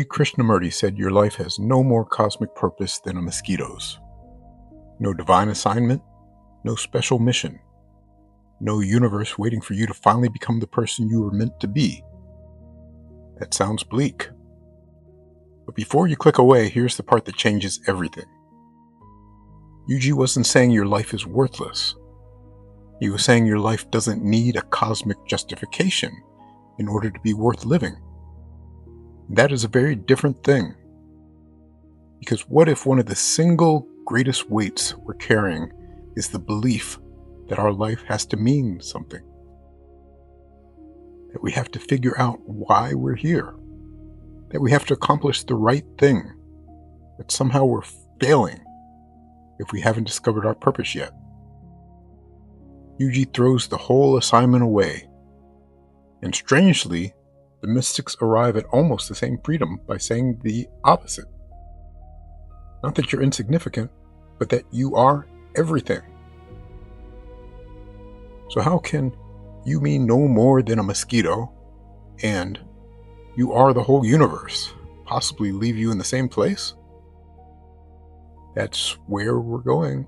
Krishnamurti said your life has no more cosmic purpose than a mosquito's. No divine assignment, no special mission, no universe waiting for you to finally become the person you were meant to be. That sounds bleak. But before you click away, here's the part that changes everything. wasn't saying your life is worthless. He was saying your life doesn't need a cosmic justification in order to be worth living. That is a very different thing. Because what if one of the single greatest weights we're carrying is the belief that our life has to mean something? That we have to figure out why we're here. That we have to accomplish the right thing. That somehow we're failing if we haven't discovered our purpose yet. throws the whole assignment away. And strangely, the mystics arrive at almost the same freedom by saying the opposite. Not that you're insignificant, but that you are everything. So how can you mean no more than a mosquito and you are the whole universe possibly leave you in the same place? That's where we're going.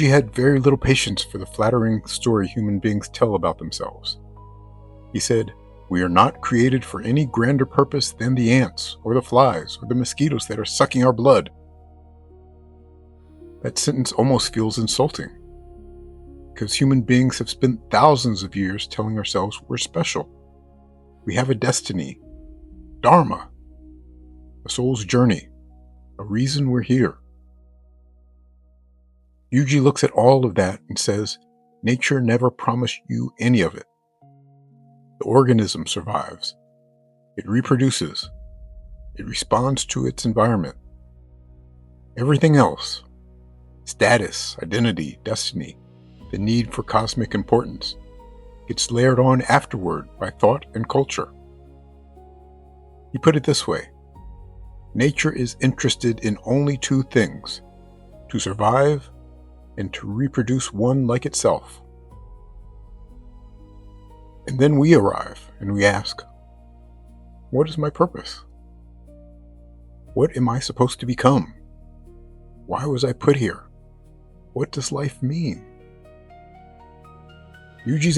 had very little patience for the flattering story human beings tell about themselves. He said, "We are not created for any grander purpose than the ants, or the flies, or the mosquitoes that are sucking our blood." That sentence almost feels insulting, because human beings have spent thousands of years telling ourselves we're special. We have a destiny, dharma, a soul's journey, a reason we're here. looks at all of that and says, nature never promised you any of it. The organism survives. It reproduces. It responds to its environment. Everything else, status, identity, destiny, the need for cosmic importance, gets layered on afterward by thought and culture. He put it this way: nature is interested in only two things, to survive and to reproduce one like itself. And then we arrive and we ask, what is my purpose? What am I supposed to become? Why was I put here? What does life mean?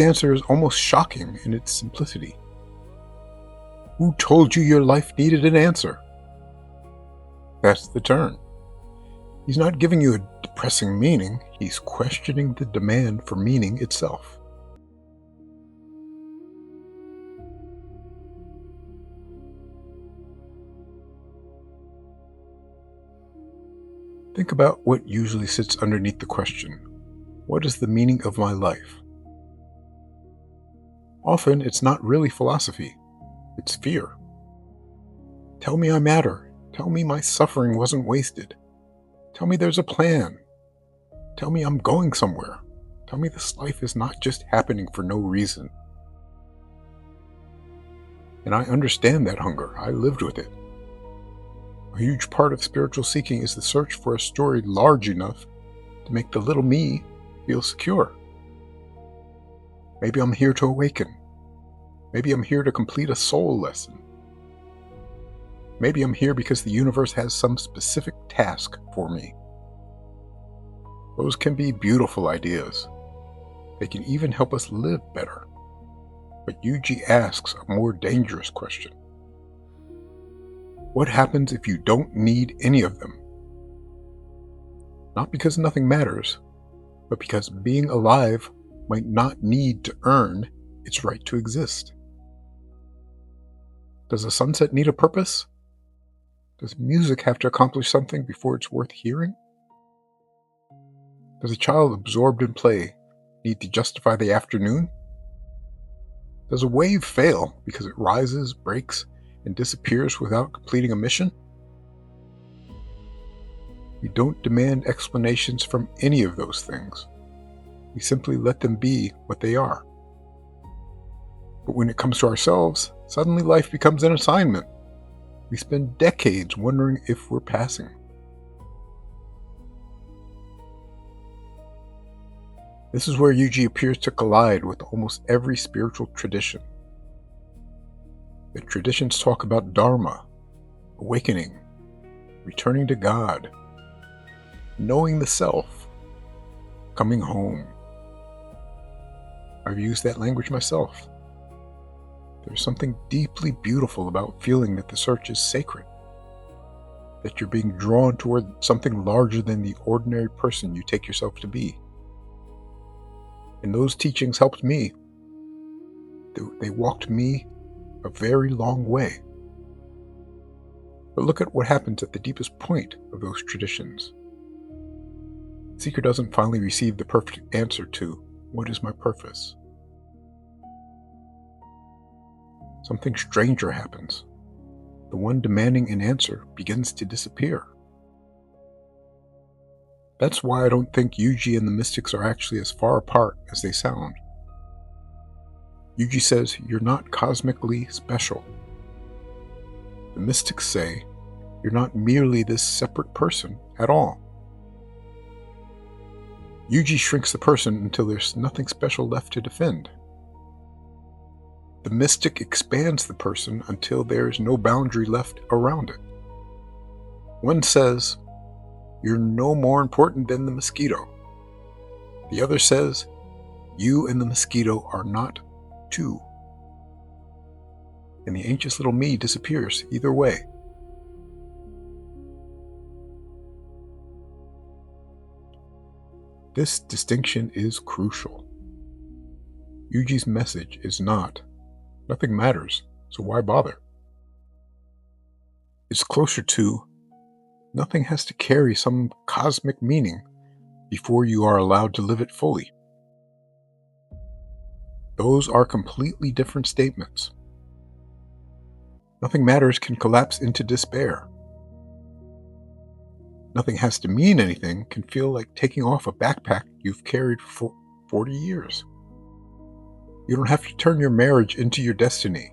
answer is almost shocking in its simplicity. Who told you your life needed an answer? That's the turn. He's not giving you a depressing meaning, he's questioning the demand for meaning itself. Think about what usually sits underneath the question, what is the meaning of my life? Often it's not really philosophy, it's fear. Tell me I matter. Tell me my suffering wasn't wasted. Tell me there's a plan. Tell me I'm going somewhere. Tell me this life is not just happening for no reason. And I understand that hunger. I lived with it. A huge part of spiritual seeking is the search for a story large enough to make the little me feel secure. Maybe I'm here to awaken. Maybe I'm here to complete a soul lesson. Maybe I'm here because the universe has some specific task for me. Those can be beautiful ideas. They can even help us live better. But asks a more dangerous question. What happens if you don't need any of them? Not because nothing matters, but because being alive might not need to earn its right to exist. Does a sunset need a purpose? Does music have to accomplish something before it's worth hearing? Does a child absorbed in play need to justify the afternoon? Does a wave fail because it rises, breaks, and disappears without completing a mission? We don't demand explanations from any of those things. We simply let them be what they are. But when it comes to ourselves, suddenly life becomes an assignment. We spend decades wondering if we're passing. This is where appears to collide with almost every spiritual tradition. The traditions talk about Dharma, awakening, returning to God, knowing the self, coming home. I've used that language myself. There's something deeply beautiful about feeling that the search is sacred, that you're being drawn toward something larger than the ordinary person you take yourself to be. And those teachings helped me. They walked me a very long way. But look at what happens at the deepest point of those traditions. The seeker doesn't finally receive the perfect answer to, what is my purpose? Something stranger happens. The one demanding an answer begins to disappear. That's why I don't think Yuji and the mystics are actually as far apart as they sound. Yuji says you're not cosmically special. The mystics say you're not merely this separate person at all. Yuji shrinks the person until there's nothing special left to defend. The mystic expands the person until there is no boundary left around it. One says, you're no more important than the mosquito. The other says, you and the mosquito are not two. And the anxious little me disappears either way. This distinction is crucial. Yuji's message is not, nothing matters, so why bother? It's closer to, nothing has to carry some cosmic meaning before you are allowed to live it fully. Those are completely different statements. Nothing matters can collapse into despair. Nothing has to mean anything can feel like taking off a backpack you've carried for 40 years. You don't have to turn your marriage into your destiny.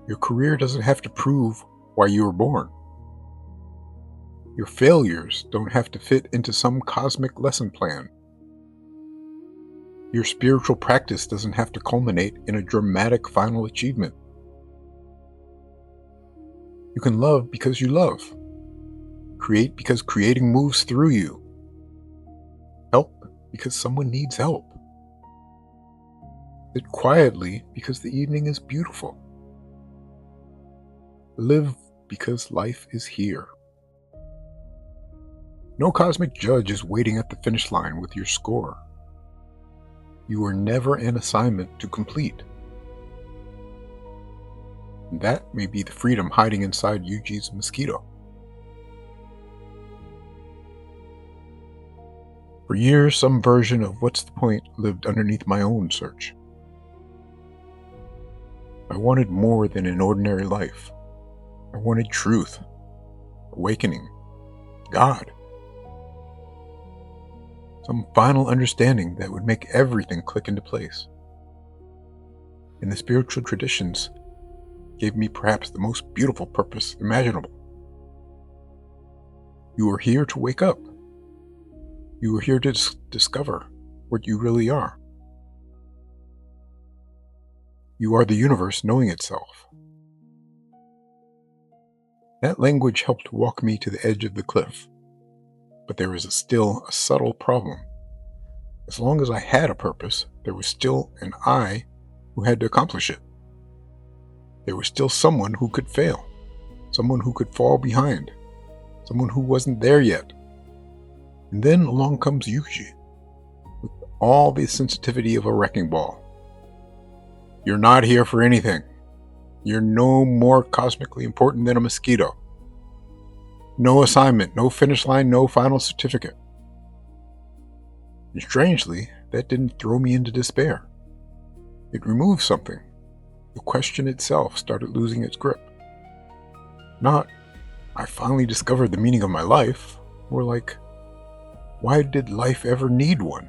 Your career doesn't have to prove why you were born. Your failures don't have to fit into some cosmic lesson plan. Your spiritual practice doesn't have to culminate in a dramatic final achievement. You can love because you love. Create because creating moves through you. Help because someone needs help. Sit quietly because the evening is beautiful. Live because life is here. No cosmic judge is waiting at the finish line with your score. You are never an assignment to complete. And that may be the freedom hiding inside Yuji's mosquito. For years, some version of what's the point lived underneath my own search. I wanted more than an ordinary life. I wanted truth, awakening, God. Some final understanding that would make everything click into place. And the spiritual traditions gave me perhaps the most beautiful purpose imaginable. You are here to wake up. You are here to discover what you really are. You are the universe knowing itself. That language helped walk me to the edge of the cliff. But there was still a subtle problem. As long as I had a purpose, there was still an I who had to accomplish it. There was still someone who could fail, someone who could fall behind, someone who wasn't there yet. And then along comes Yuji, with all the sensitivity of a wrecking ball. You're not here for anything. You're no more cosmically important than a mosquito. No assignment, no finish line, no final certificate. And strangely, that didn't throw me into despair. It removed something. The question itself started losing its grip. Not, I finally discovered the meaning of my life, more like, why did life ever need one?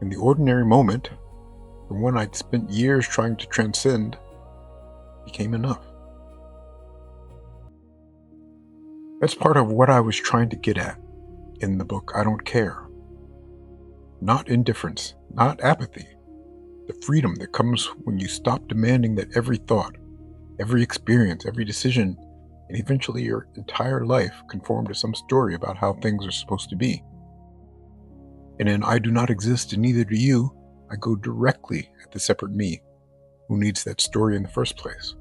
In the ordinary moment, the one I'd spent years trying to transcend, became enough. That's part of what I was trying to get at in the book I Don't Care. Not indifference, not apathy. the freedom that comes when you stop demanding that every thought, every experience, every decision, and eventually your entire life conform to some story about how things are supposed to be. And in I do not exist and neither do you, I go directly at the separate me, who needs that story in the first place.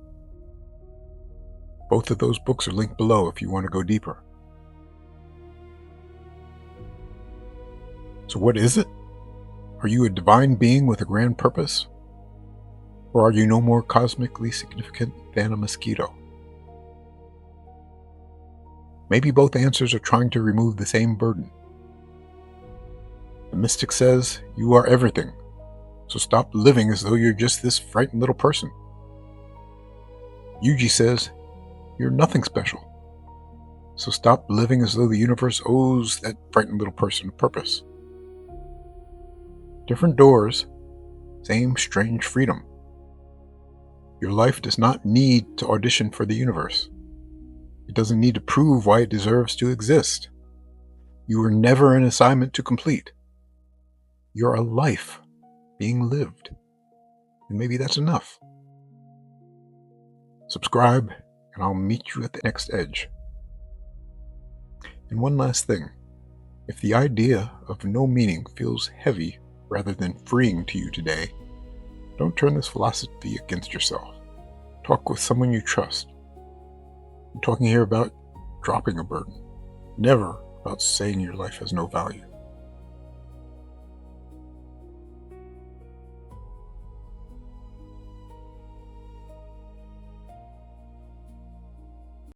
Both of those books are linked below if you want to go deeper. So what is it? Are you a divine being with a grand purpose? Or are you no more cosmically significant than a mosquito? Maybe both answers are trying to remove the same burden. The mystic says, you are everything, so stop living as though you're just this frightened little person. Yuji says, you're nothing special, so stop living as though the universe owes that frightened little person a purpose. Different doors, same strange freedom. Your life does not need to audition for the universe. It doesn't need to prove why it deserves to exist. You are never an assignment to complete. You're a life being lived. And maybe that's enough. Subscribe, and I'll meet you at the next edge. And one last thing. If the idea of no meaning feels heavy rather than freeing to you today, don't turn this philosophy against yourself. Talk with someone you trust. I'm talking here about dropping a burden, never about saying your life has no value.